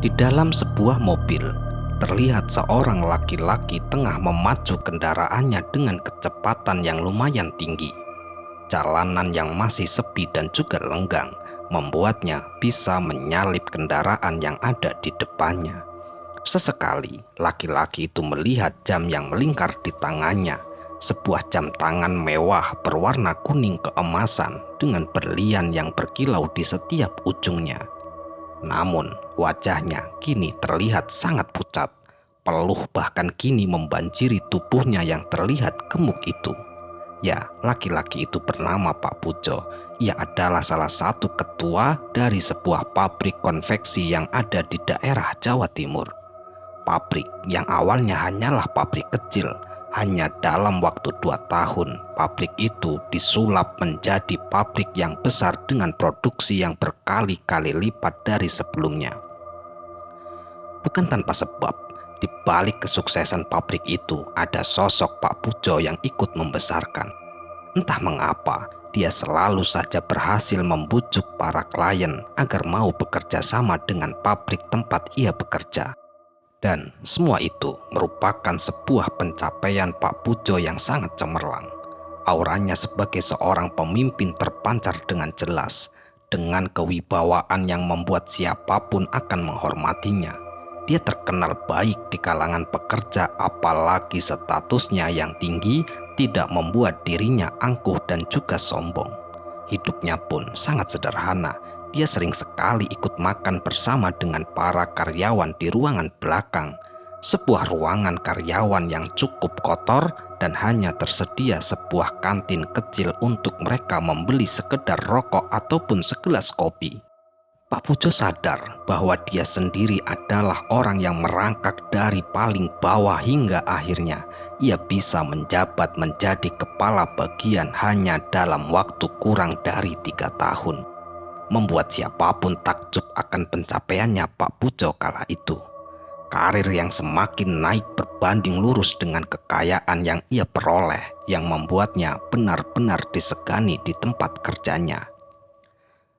Di dalam sebuah mobil, terlihat seorang laki-laki tengah memacu kendaraannya dengan kecepatan yang lumayan tinggi. Jalanan yang masih sepi dan juga lenggang membuatnya bisa menyalip kendaraan yang ada di depannya. Sesekali, laki-laki itu melihat jam yang melingkar di tangannya, sebuah jam tangan mewah berwarna kuning keemasan dengan berlian yang berkilau di setiap ujungnya. Namun, wajahnya kini terlihat sangat pucat. Peluh bahkan kini membanjiri tubuhnya yang terlihat gemuk itu. Ya, laki-laki itu bernama Pak Pujo. Ia adalah salah satu ketua dari sebuah pabrik konveksi yang ada di daerah Jawa Timur. Pabrik yang awalnya hanyalah pabrik kecil, hanya dalam waktu 2 tahun, pabrik itu disulap menjadi pabrik yang besar dengan produksi yang berkali-kali lipat dari sebelumnya. Bukan tanpa sebab, di balik kesuksesan pabrik itu ada sosok Pak Pujo yang ikut membesarkan. Entah mengapa, dia selalu saja berhasil membujuk para klien agar mau bekerja sama dengan pabrik tempat ia bekerja. Dan semua itu merupakan sebuah pencapaian Pak Pujo yang sangat cemerlang. Auranya sebagai seorang pemimpin terpancar dengan jelas, dengan kewibawaan yang membuat siapapun akan menghormatinya. Dia terkenal baik di kalangan pekerja, apalagi statusnya yang tinggi tidak membuat dirinya angkuh dan juga sombong. Hidupnya pun sangat sederhana. Dia sering sekali ikut makan bersama dengan para karyawan di ruangan belakang, sebuah ruangan karyawan yang cukup kotor dan hanya tersedia sebuah kantin kecil untuk mereka membeli sekedar rokok ataupun segelas kopi. Pak Pujo sadar bahwa dia sendiri adalah orang yang merangkak dari paling bawah hingga akhirnya ia bisa menjabat menjadi kepala bagian hanya dalam waktu kurang dari 3 tahun. Membuat siapapun takjub akan pencapaiannya Pak Pujo kala itu. Karir yang semakin naik berbanding lurus dengan kekayaan yang ia peroleh yang membuatnya benar-benar disegani di tempat kerjanya.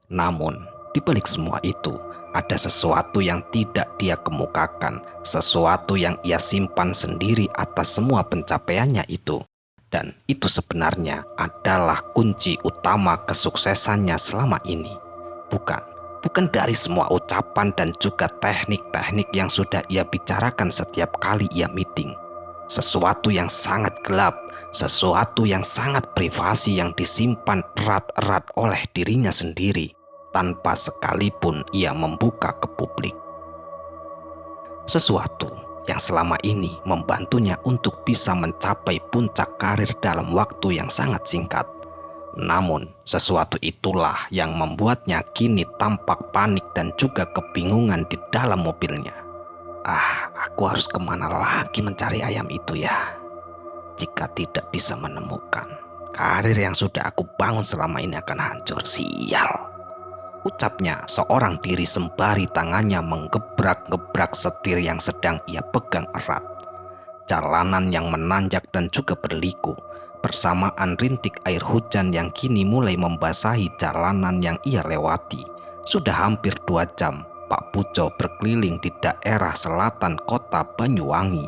Namun, di balik semua itu, ada sesuatu yang tidak dia kemukakan, sesuatu yang ia simpan sendiri atas semua pencapaiannya itu. Dan itu sebenarnya adalah kunci utama kesuksesannya selama ini. Bukan dari semua ucapan dan juga teknik-teknik yang sudah ia bicarakan setiap kali ia meeting. Sesuatu yang sangat gelap, sesuatu yang sangat privasi yang disimpan erat-erat oleh dirinya sendiri, tanpa sekalipun ia membuka ke publik. Sesuatu yang selama ini membantunya untuk bisa mencapai puncak karir dalam waktu yang sangat singkat. Namun, sesuatu itulah yang membuatnya kini tampak panik dan juga kebingungan di dalam mobilnya. Aku harus kemana lagi mencari ayam itu ya? Jika tidak bisa menemukan, karir yang sudah aku bangun selama ini akan hancur. Sial! Ucapnya seorang diri sembari tangannya menggebrak-gebrak setir yang sedang ia pegang erat. Jalanan yang menanjak dan juga berliku, bersamaan rintik air hujan yang kini mulai membasahi jalanan yang ia lewati. Sudah hampir 2 jam, Pak Pujo berkeliling di daerah selatan kota Banyuwangi.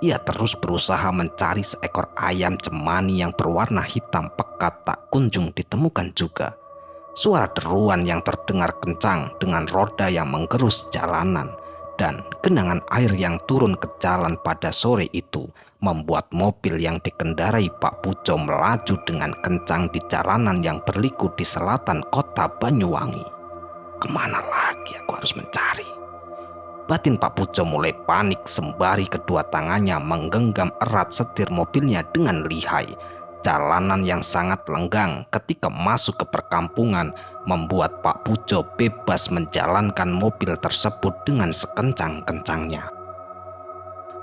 Ia terus berusaha mencari seekor ayam cemani yang berwarna hitam pekat tak kunjung ditemukan juga. Suara deruan yang terdengar kencang dengan roda yang menggerus jalanan dan genangan air yang turun ke jalan pada sore itu membuat mobil yang dikendarai Pak Pujo melaju dengan kencang di jalanan yang berliku di selatan kota Banyuwangi. Kemana lagi aku harus mencari? Batin Pak Pujo mulai panik sembari kedua tangannya menggenggam erat setir mobilnya dengan lihai. Jalanan yang sangat lenggang ketika masuk ke perkampungan membuat Pak Pujo bebas menjalankan mobil tersebut dengan sekencang-kencangnya.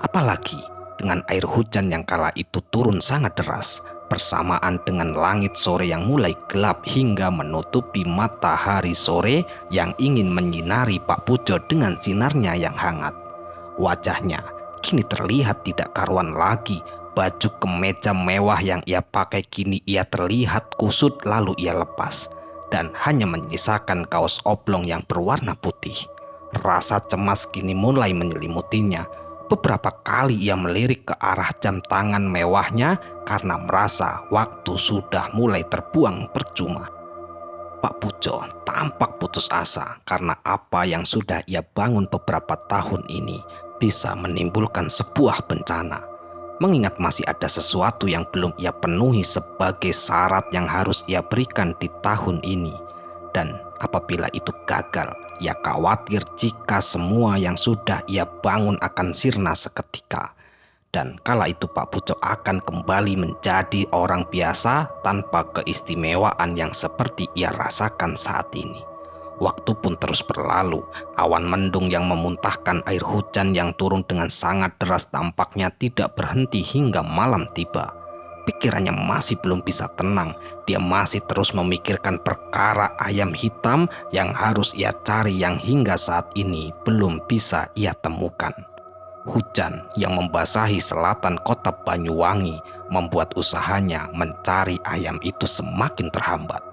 Apalagi dengan air hujan yang kala itu turun sangat deras, bersamaan dengan langit sore yang mulai gelap hingga menutupi matahari sore yang ingin menyinari Pak Pujo dengan sinarnya yang hangat. Wajahnya kini terlihat tidak karuan lagi. Baju kemeja mewah yang ia pakai kini ia terlihat kusut lalu ia lepas dan hanya menyisakan kaos oblong yang berwarna putih. Rasa cemas kini mulai menyelimutinya. Beberapa kali ia melirik ke arah jam tangan mewahnya karena merasa waktu sudah mulai terbuang percuma. Pak Pujo tampak putus asa karena apa yang sudah ia bangun beberapa tahun ini bisa menimbulkan sebuah bencana. Mengingat masih ada sesuatu yang belum ia penuhi sebagai syarat yang harus ia berikan di tahun ini. Dan apabila itu gagal, ia khawatir jika semua yang sudah ia bangun akan sirna seketika. Dan kala itu Pak Pujo akan kembali menjadi orang biasa tanpa keistimewaan yang seperti ia rasakan saat ini. Waktu pun terus berlalu, awan mendung yang memuntahkan air hujan yang turun dengan sangat deras tampaknya tidak berhenti hingga malam tiba. Pikirannya masih belum bisa tenang, dia masih terus memikirkan perkara ayam hitam yang harus ia cari yang hingga saat ini belum bisa ia temukan. Hujan yang membasahi selatan kota Banyuwangi membuat usahanya mencari ayam itu semakin terhambat.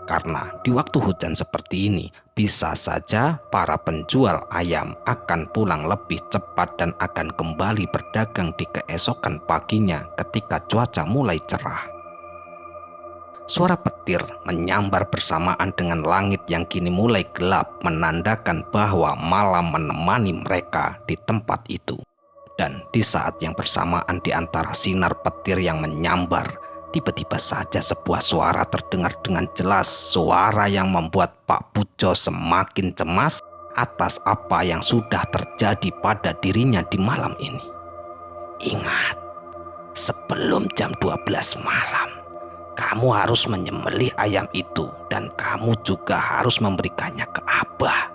Karena di waktu hujan seperti ini, bisa saja para penjual ayam akan pulang lebih cepat dan akan kembali berdagang di keesokan paginya ketika cuaca mulai cerah. Suara petir menyambar bersamaan dengan langit yang kini mulai gelap, menandakan bahwa malam menemani mereka di tempat itu. Dan di saat yang bersamaan di antara sinar petir yang menyambar, tiba-tiba saja sebuah suara terdengar dengan jelas, suara yang membuat Pak Pujo semakin cemas atas apa yang sudah terjadi pada dirinya di malam ini. Ingat, sebelum jam 12 malam, kamu harus menyembelih ayam itu dan kamu juga harus memberikannya ke Abah.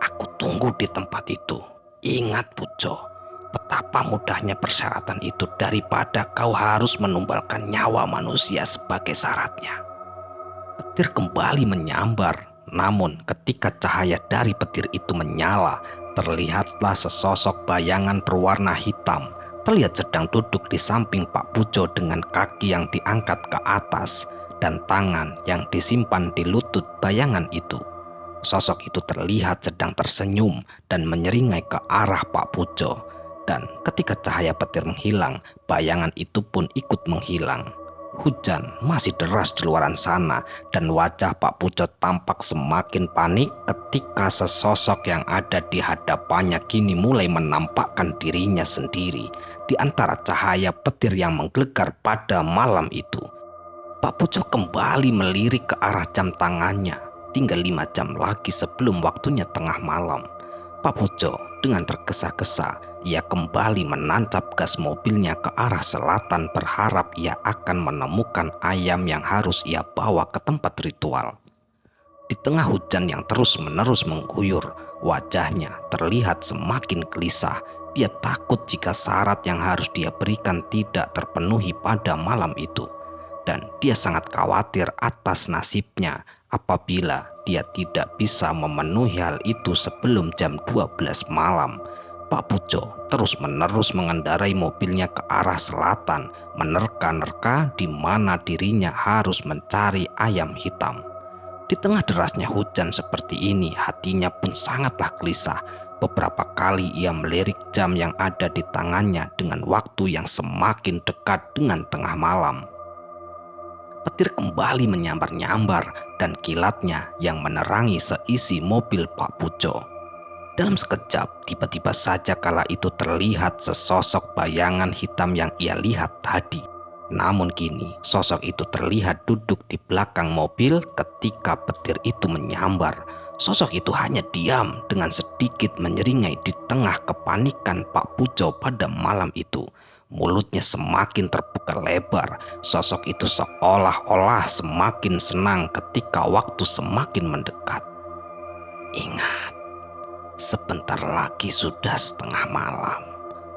Aku tunggu di tempat itu. Ingat Pujo, betapa mudahnya persyaratan itu daripada kau harus menumbalkan nyawa manusia sebagai syaratnya. Petir kembali menyambar, namun ketika cahaya dari petir itu menyala, terlihatlah sesosok bayangan berwarna hitam terlihat sedang duduk di samping Pak Pujo dengan kaki yang diangkat ke atas dan tangan yang disimpan di lutut bayangan itu. Sosok itu terlihat sedang tersenyum dan menyeringai ke arah Pak Pujo. Dan ketika cahaya petir menghilang, bayangan itu pun ikut menghilang. Hujan masih deras di luaran sana dan wajah Pak Pujo tampak semakin panik ketika sesosok yang ada di hadapannya kini mulai menampakkan dirinya sendiri di antara cahaya petir yang menggelegar pada malam itu. Pak Pujo kembali melirik ke arah jam tangannya. Tinggal 5 jam lagi sebelum waktunya tengah malam. Pak Pujo dengan tergesa-gesa, ia kembali menancap gas mobilnya ke arah selatan berharap ia akan menemukan ayam yang harus ia bawa ke tempat ritual. Di tengah hujan yang terus-menerus mengguyur, wajahnya terlihat semakin gelisah. Dia takut jika syarat yang harus dia berikan tidak terpenuhi pada malam itu. Dan dia sangat khawatir atas nasibnya apabila dia tidak bisa memenuhi hal itu sebelum jam 12 malam. Pak Pujo terus-menerus mengendarai mobilnya ke arah selatan, menerka-nerka di mana dirinya harus mencari ayam hitam. Di tengah derasnya hujan seperti ini, hatinya pun sangatlah gelisah. Beberapa kali ia melirik jam yang ada di tangannya dengan waktu yang semakin dekat dengan tengah malam. Petir kembali menyambar-nyambar dan kilatnya yang menerangi seisi mobil Pak Pujo. Dalam sekejap, tiba-tiba saja kala itu terlihat sesosok bayangan hitam yang ia lihat tadi. Namun kini sosok itu terlihat duduk di belakang mobil ketika petir itu menyambar. Sosok itu hanya diam dengan sedikit menyeringai di tengah kepanikan Pak Pujo pada malam itu. Mulutnya semakin terbuka lebar. Sosok itu seolah-olah semakin senang ketika waktu semakin mendekat. Ingat, sebentar lagi sudah setengah malam.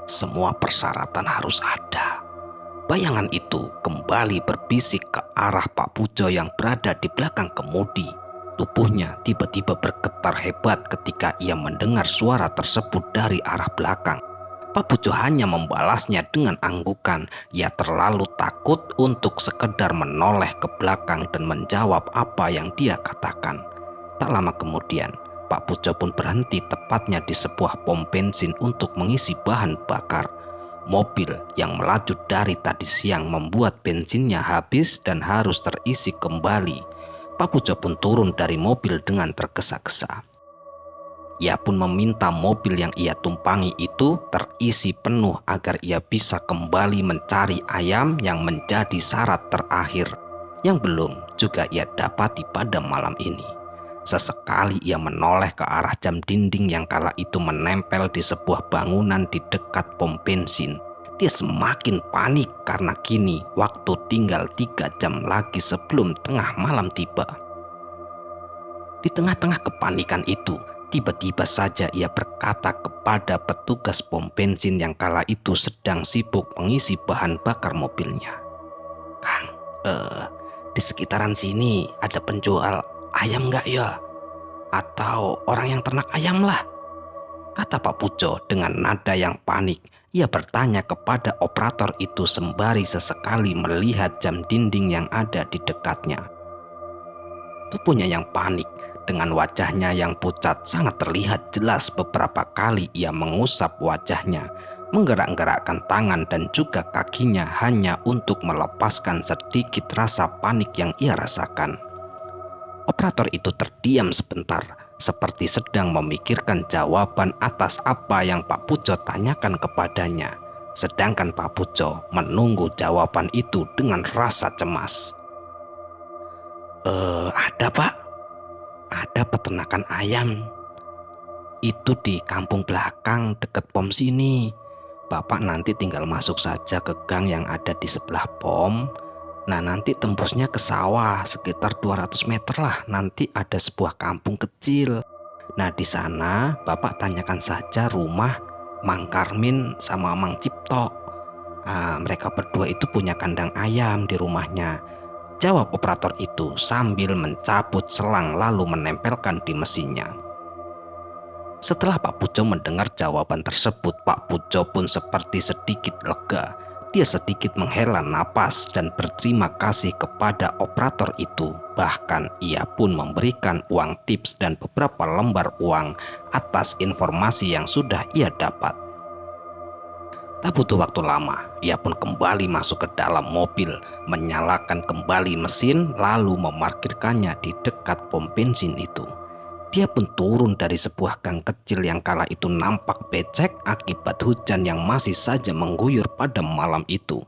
Semua persyaratan harus ada. Bayangan itu kembali berbisik ke arah Pak Pujo yang berada di belakang kemudi. Tubuhnya tiba-tiba bergetar hebat ketika ia mendengar suara tersebut dari arah belakang. Pak Pujo hanya membalasnya dengan anggukan. Ia terlalu takut untuk sekedar menoleh ke belakang dan menjawab apa yang dia katakan. Tak lama kemudian, Pak Pujo pun berhenti tepatnya di sebuah pom bensin untuk mengisi bahan bakar. Mobil yang melaju dari tadi siang membuat bensinnya habis dan harus terisi kembali. Pak Pujo pun turun dari mobil dengan tergesa-gesa. Ia pun meminta mobil yang ia tumpangi itu terisi penuh agar ia bisa kembali mencari ayam yang menjadi syarat terakhir yang belum juga ia dapati pada malam ini. Sesekali ia menoleh ke arah jam dinding yang kala itu menempel di sebuah bangunan di dekat pom bensin. Dia semakin panik karena kini waktu tinggal 3 jam lagi sebelum tengah malam tiba. Di tengah-tengah kepanikan itu, tiba-tiba saja ia berkata kepada petugas pom bensin yang kala itu sedang sibuk mengisi bahan bakar mobilnya, "Kang, di sekitaran sini ada penjual ayam nggak ya? Atau orang yang ternak ayam lah?" Kata Pak Pujo dengan nada yang panik. Ia bertanya kepada operator itu sembari sesekali melihat jam dinding yang ada di dekatnya. Tubuhnya yang panik dengan wajahnya yang pucat sangat terlihat jelas. Beberapa kali ia mengusap wajahnya, menggerak-gerakkan tangan dan juga kakinya hanya untuk melepaskan sedikit rasa panik yang ia rasakan. Operator itu terdiam sebentar, seperti sedang memikirkan jawaban atas apa yang Pak Pujo tanyakan kepadanya. Sedangkan Pak Pujo menunggu jawaban itu dengan rasa cemas. Ada Pak, ada peternakan ayam. Itu di kampung belakang dekat pom sini. Bapak nanti tinggal masuk saja ke gang yang ada di sebelah pom. Nah, nanti tembusnya ke sawah sekitar 200 meter lah. Nanti ada sebuah kampung kecil. Nah, di sana Bapak tanyakan saja rumah Mang Karmin sama Mang Cipto. Mereka berdua itu punya kandang ayam di rumahnya, jawab operator itu sambil mencabut selang lalu menempelkan di mesinnya. Setelah Pak Pujo mendengar jawaban tersebut, Pak Pujo pun seperti sedikit lega. Dia sedikit menghela napas dan berterima kasih kepada operator itu. Bahkan ia pun memberikan uang tips dan beberapa lembar uang atas informasi yang sudah ia dapat. Tak butuh waktu lama, ia pun kembali masuk ke dalam mobil, menyalakan kembali mesin lalu memarkirkannya di dekat pom bensin itu. Dia pun turun dari sebuah gang kecil yang kala itu nampak becek akibat hujan yang masih saja mengguyur pada malam itu.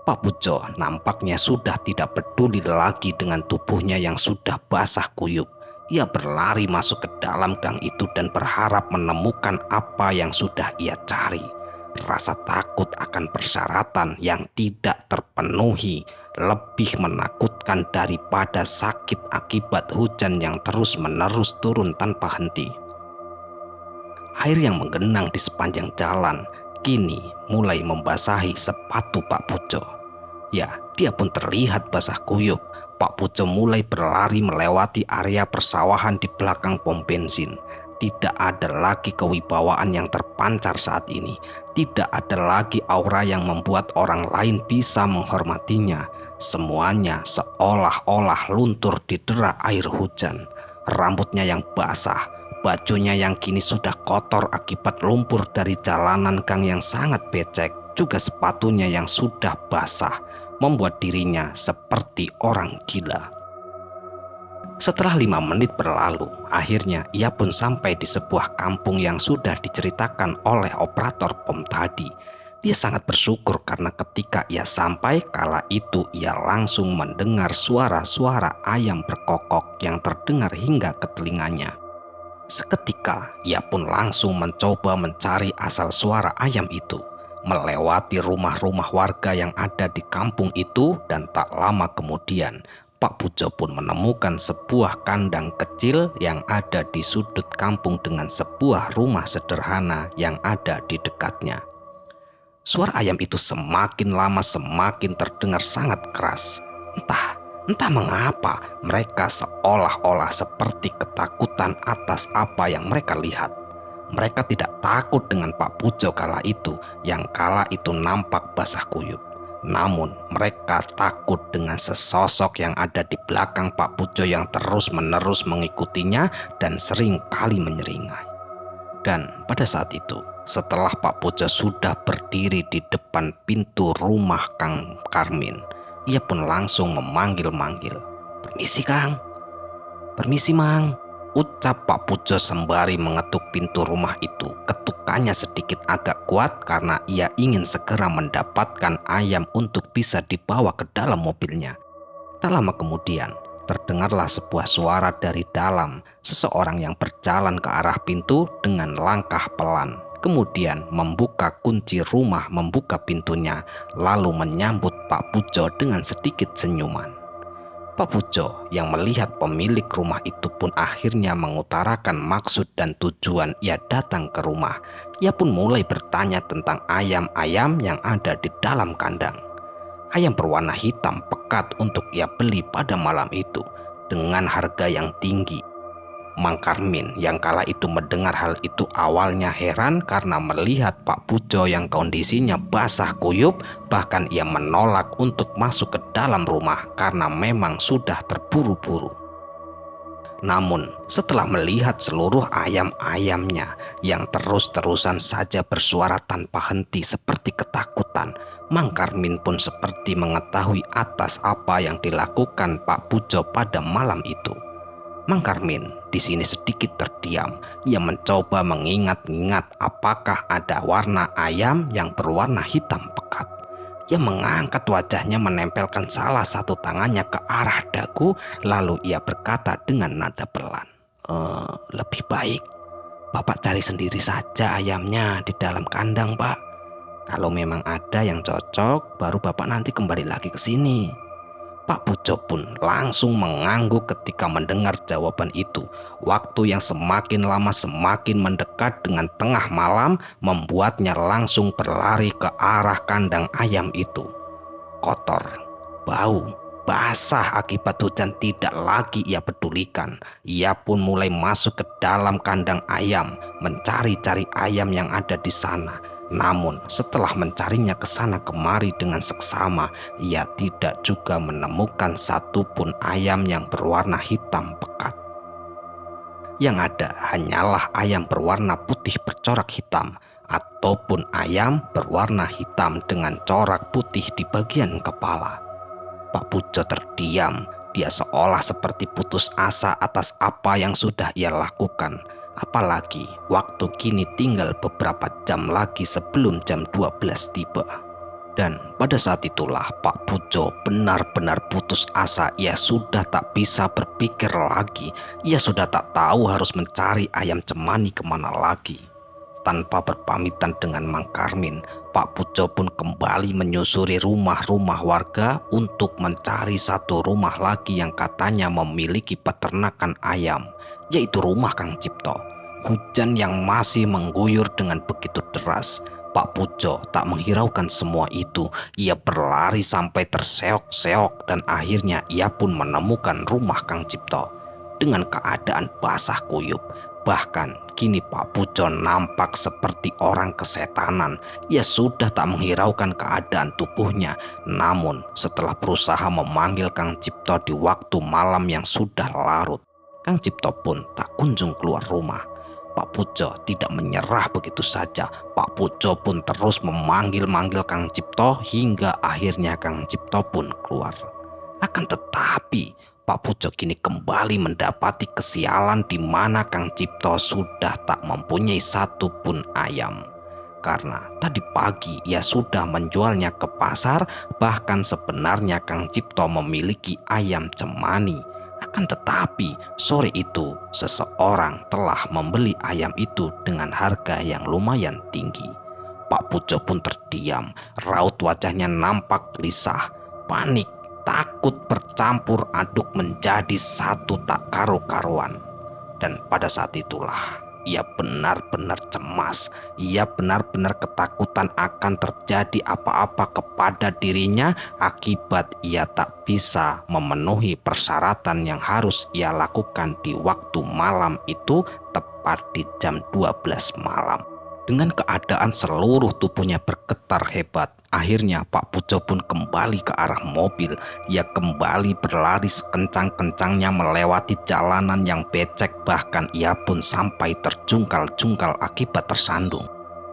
Pak Pujo nampaknya sudah tidak peduli lagi dengan tubuhnya yang sudah basah kuyup. Ia berlari masuk ke dalam gang itu dan berharap menemukan apa yang sudah ia cari. Rasa takut akan persyaratan yang tidak terpenuhi lebih menakutkan daripada sakit akibat hujan yang terus-menerus turun tanpa henti. Air yang menggenang di sepanjang jalan kini mulai membasahi sepatu Pak Pujo. Ya, dia pun terlihat basah kuyup. Pak Pujo mulai berlari melewati area persawahan di belakang pom bensin. Tidak ada lagi kewibawaan yang terpancar saat ini. Tidak ada lagi aura yang membuat orang lain bisa menghormatinya. Semuanya seolah-olah luntur didera air hujan. Rambutnya yang basah, bajunya yang kini sudah kotor akibat lumpur dari jalanan gang yang sangat becek, juga sepatunya yang sudah basah, membuat dirinya seperti orang gila. Setelah 5 menit berlalu, akhirnya ia pun sampai di sebuah kampung yang sudah diceritakan oleh operator pom tadi. Dia sangat bersyukur karena ketika ia sampai kala itu ia langsung mendengar suara-suara ayam berkokok yang terdengar hingga ke telinganya. Seketika ia pun langsung mencoba mencari asal suara ayam itu, melewati rumah-rumah warga yang ada di kampung itu, dan tak lama kemudian Pak Pujo pun menemukan sebuah kandang kecil yang ada di sudut kampung dengan sebuah rumah sederhana yang ada di dekatnya. Suara ayam itu semakin lama semakin terdengar sangat keras. Entah mengapa mereka seolah-olah seperti ketakutan atas apa yang mereka lihat. Mereka tidak takut dengan Pak Pujo kala itu yang kala itu nampak basah kuyup. Namun mereka takut dengan sesosok yang ada di belakang Pak Pujo yang terus-menerus mengikutinya dan sering kali menyeringai. Dan pada saat itu, setelah Pak Pujo sudah berdiri di depan pintu rumah Kang Karmin, ia pun langsung memanggil-manggil. "Permisi Kang, permisi Mang," ucap Pak Pujo sembari mengetuk pintu rumah itu. Ketukannya sedikit agak kuat karena ia ingin segera mendapatkan ayam untuk bisa dibawa ke dalam mobilnya. Tak lama kemudian, terdengarlah sebuah suara dari dalam, seseorang yang berjalan ke arah pintu dengan langkah pelan. Kemudian membuka kunci rumah, membuka pintunya, lalu menyambut Pak Pujo dengan sedikit senyuman. Pak Pujo yang melihat pemilik rumah itu pun akhirnya mengutarakan maksud dan tujuan ia datang ke rumah. Ia pun mulai bertanya tentang ayam-ayam yang ada di dalam kandang. Ayam berwarna hitam pekat untuk ia beli pada malam itu dengan harga yang tinggi. Mang Karmin yang kala itu mendengar hal itu awalnya heran karena melihat Pak Pujo yang kondisinya basah kuyup, bahkan ia menolak untuk masuk ke dalam rumah karena memang sudah terburu-buru. Namun setelah melihat seluruh ayam-ayamnya yang terus-terusan saja bersuara tanpa henti seperti ketakutan, Mang Karmin pun seperti mengetahui atas apa yang dilakukan Pak Pujo pada malam itu. Mang Karmin di sini sedikit terdiam. Ia mencoba mengingat-ingat apakah ada warna ayam yang berwarna hitam pekat. Ia mengangkat wajahnya, menempelkan salah satu tangannya ke arah dagu, lalu ia berkata dengan nada pelan, "Lebih baik Bapak cari sendiri saja ayamnya di dalam kandang, Pak. Kalau memang ada yang cocok, baru Bapak nanti kembali lagi ke sini." Pak Pujo pun langsung mengangguk ketika mendengar jawaban itu. Waktu yang semakin lama semakin mendekat dengan tengah malam membuatnya langsung berlari ke arah kandang ayam itu. Kotor, bau, basah akibat hujan tidak lagi ia pedulikan. Ia pun mulai masuk ke dalam kandang ayam, mencari-cari ayam yang ada di sana. Namun setelah mencarinya ke sana kemari dengan seksama, ia tidak juga menemukan satupun ayam yang berwarna hitam pekat. Yang ada hanyalah ayam berwarna putih bercorak hitam, ataupun ayam berwarna hitam dengan corak putih di bagian kepala. Pak Pujo terdiam. Dia seolah seperti putus asa atas apa yang sudah ia lakukan. Apalagi waktu kini tinggal beberapa jam lagi sebelum jam 12 tiba. Dan pada saat itulah Pak Pujo benar-benar putus asa. Ia sudah tak bisa berpikir lagi. Ia sudah tak tahu harus mencari ayam cemani kemana lagi. Tanpa berpamitan dengan Mang Karmin, Pak Pujo pun kembali menyusuri rumah-rumah warga untuk mencari satu rumah lagi yang katanya memiliki peternakan ayam, yaitu rumah Kang Cipto. Hujan yang masih mengguyur dengan begitu deras. Pak Pujo tak menghiraukan semua itu. Ia berlari sampai terseok-seok dan akhirnya ia pun menemukan rumah Kang Cipto dengan keadaan basah kuyup. Bahkan kini Pak Pujo nampak seperti orang kesetanan. Ia sudah tak menghiraukan keadaan tubuhnya. Namun setelah berusaha memanggil Kang Cipto di waktu malam yang sudah larut, Kang Cipto pun tak kunjung keluar rumah. Pak Pujo tidak menyerah begitu saja. Pak Pujo pun terus memanggil-manggil Kang Cipto hingga akhirnya Kang Cipto pun keluar. Akan tetapi Pak Pujo kini kembali mendapati kesialan di mana Kang Cipto sudah tak mempunyai satupun ayam. Karena tadi pagi ia sudah menjualnya ke pasar, bahkan sebenarnya Kang Cipto memiliki ayam cemani. Akan tetapi sore itu seseorang telah membeli ayam itu dengan harga yang lumayan tinggi. Pak Pujo pun terdiam, raut wajahnya nampak gelisah, panik, takut bercampur aduk menjadi satu tak karu-karuan. Dan pada saat itulah ia benar-benar cemas. Ia benar-benar ketakutan akan terjadi apa-apa kepada dirinya akibat ia tak bisa memenuhi persyaratan yang harus ia lakukan di waktu malam itu tepat di jam 12 malam. Dengan keadaan seluruh tubuhnya bergetar hebat, akhirnya Pak Pujo pun kembali ke arah mobil. Ia kembali berlari sekencang-kencangnya melewati jalanan yang becek, bahkan ia pun sampai terjungkal-jungkal akibat tersandung.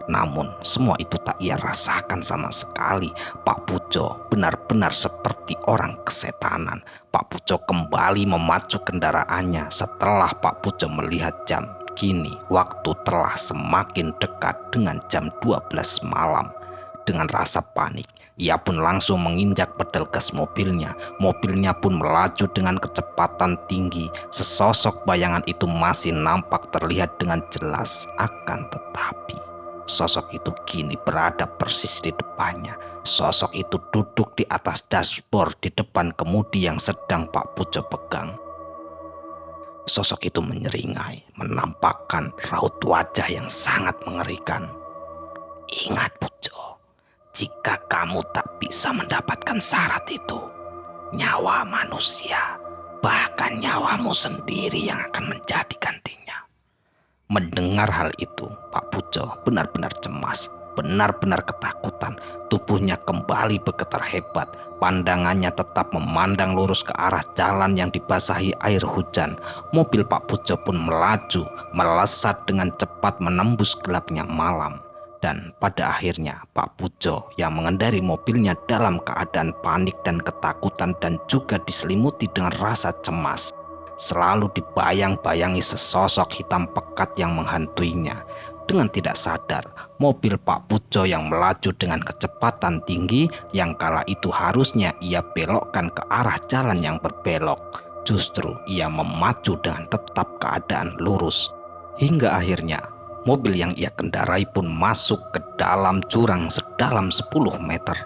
Namun semua itu tak ia rasakan sama sekali. Pak Pujo benar-benar seperti orang kesetanan. Pak Pujo kembali memacu kendaraannya setelah Pak Pujo melihat jam. Kini waktu telah semakin dekat dengan jam 12 malam. Dengan rasa panik, ia pun langsung menginjak pedal gas mobilnya. Mobilnya pun melaju dengan kecepatan tinggi. Sesosok bayangan itu masih nampak terlihat dengan jelas. Akan tetapi sosok itu kini berada persis di depannya. Sosok itu duduk di atas dashboard di depan kemudi yang sedang Pak Pujo pegang. Sosok itu menyeringai, menampakkan raut wajah yang sangat mengerikan. "Ingat Pujo, jika kamu tak bisa mendapatkan syarat itu, nyawa manusia, bahkan nyawamu sendiri yang akan menjadi gantinya." Mendengar hal itu, Pak Pujo benar-benar cemas, benar-benar ketakutan. Tubuhnya kembali bergetar hebat. Pandangannya tetap memandang lurus ke arah jalan yang dibasahi air hujan. Mobil Pak Pujo pun melaju, melesat dengan cepat menembus gelapnya malam. Dan pada akhirnya Pak Pujo yang mengendari mobilnya dalam keadaan panik dan ketakutan dan juga diselimuti dengan rasa cemas. Selalu dibayang-bayangi sesosok hitam pekat yang menghantuinya. Dengan tidak sadar, mobil Pak Pujo yang melaju dengan kecepatan tinggi yang kala itu harusnya ia belokkan ke arah jalan yang berbelok. Justru ia memacu dengan tetap keadaan lurus. Hingga akhirnya, mobil yang ia kendarai pun masuk ke dalam jurang sedalam 10 meter.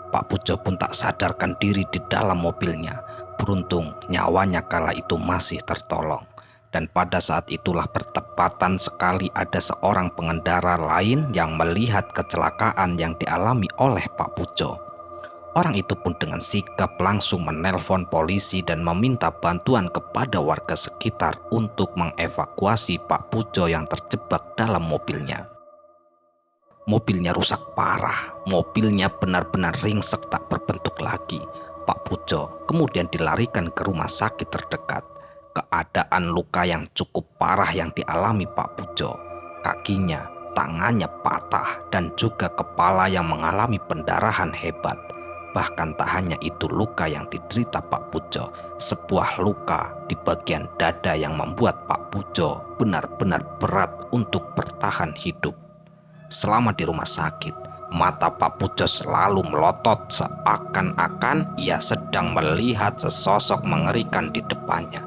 Pak Pujo pun tak sadarkan diri di dalam mobilnya. Beruntung nyawanya kala itu masih tertolong. Dan pada saat itulah bertepatan sekali ada seorang pengendara lain yang melihat kecelakaan yang dialami oleh Pak Pujo. Orang itu pun dengan sigap langsung menelpon polisi dan meminta bantuan kepada warga sekitar untuk mengevakuasi Pak Pujo yang terjebak dalam mobilnya. Mobilnya rusak parah, mobilnya benar-benar ringsek tak berbentuk lagi. Pak Pujo kemudian dilarikan ke rumah sakit terdekat. Keadaan luka yang cukup parah yang dialami Pak Pujo. Kakinya, tangannya patah dan juga kepala yang mengalami pendarahan hebat. Bahkan tak hanya itu luka yang diderita Pak Pujo, sebuah luka di bagian dada yang membuat Pak Pujo benar-benar berat untuk bertahan hidup. Selama di rumah sakit, mata Pak Pujo selalu melotot seakan-akan ia sedang melihat sesosok mengerikan di depannya.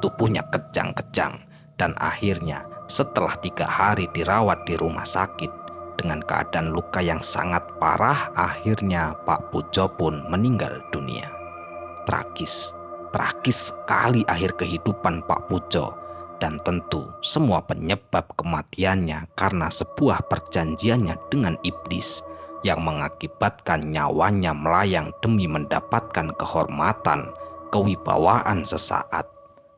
Tubuhnya kejang-kejang dan akhirnya setelah 3 hari dirawat di rumah sakit dengan keadaan luka yang sangat parah, akhirnya Pak Pujo pun meninggal dunia. Tragis sekali akhir kehidupan Pak Pujo. Dan tentu semua penyebab kematiannya karena sebuah perjanjiannya dengan iblis yang mengakibatkan nyawanya melayang demi mendapatkan kehormatan, kewibawaan sesaat.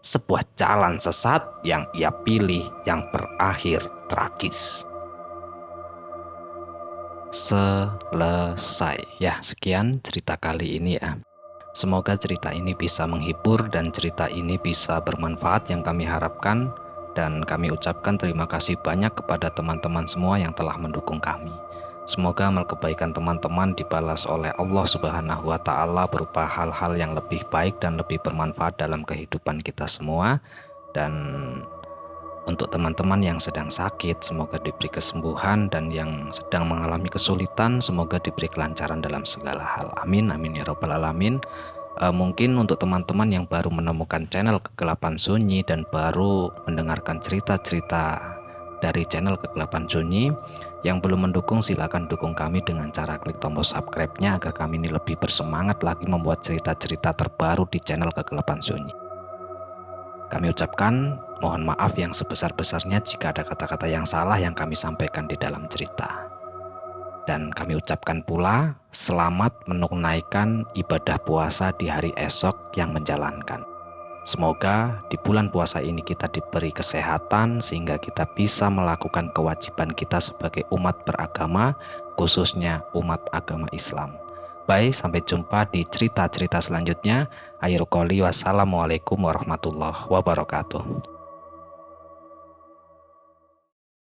Sebuah jalan sesat yang ia pilih yang berakhir tragis. Selesai. Ya, sekian cerita kali ini ya. Semoga cerita ini bisa menghibur dan cerita ini bisa bermanfaat yang kami harapkan, dan kami ucapkan terima kasih banyak kepada teman-teman semua yang telah mendukung kami. Semoga amal kebaikan teman-teman dibalas oleh Allah Subhanahu wa Ta'ala berupa hal-hal yang lebih baik dan lebih bermanfaat dalam kehidupan kita semua. Dan untuk teman-teman yang sedang sakit, semoga diberi kesembuhan, dan yang sedang mengalami kesulitan, semoga diberi kelancaran dalam segala hal. Amin, amin ya robbal alamin. Mungkin untuk teman-teman yang baru menemukan channel Kegelapan Sunyi dan baru mendengarkan cerita-cerita dari channel Kegelapan Sunyi, yang belum mendukung silakan dukung kami dengan cara klik tombol subscribe-nya agar kami ini lebih bersemangat lagi membuat cerita-cerita terbaru di channel Kegelapan Sunyi. Kami ucapkan mohon maaf yang sebesar-besarnya jika ada kata-kata yang salah yang kami sampaikan di dalam cerita. Dan kami ucapkan pula selamat menunaikan ibadah puasa di hari esok yang menjalankan. Semoga di bulan puasa ini kita diberi kesehatan sehingga kita bisa melakukan kewajiban kita sebagai umat beragama, khususnya umat agama Islam. Baik, sampai jumpa di cerita-cerita selanjutnya. Akhirul qouli wassalamualaikum warahmatullahi wabarakatuh.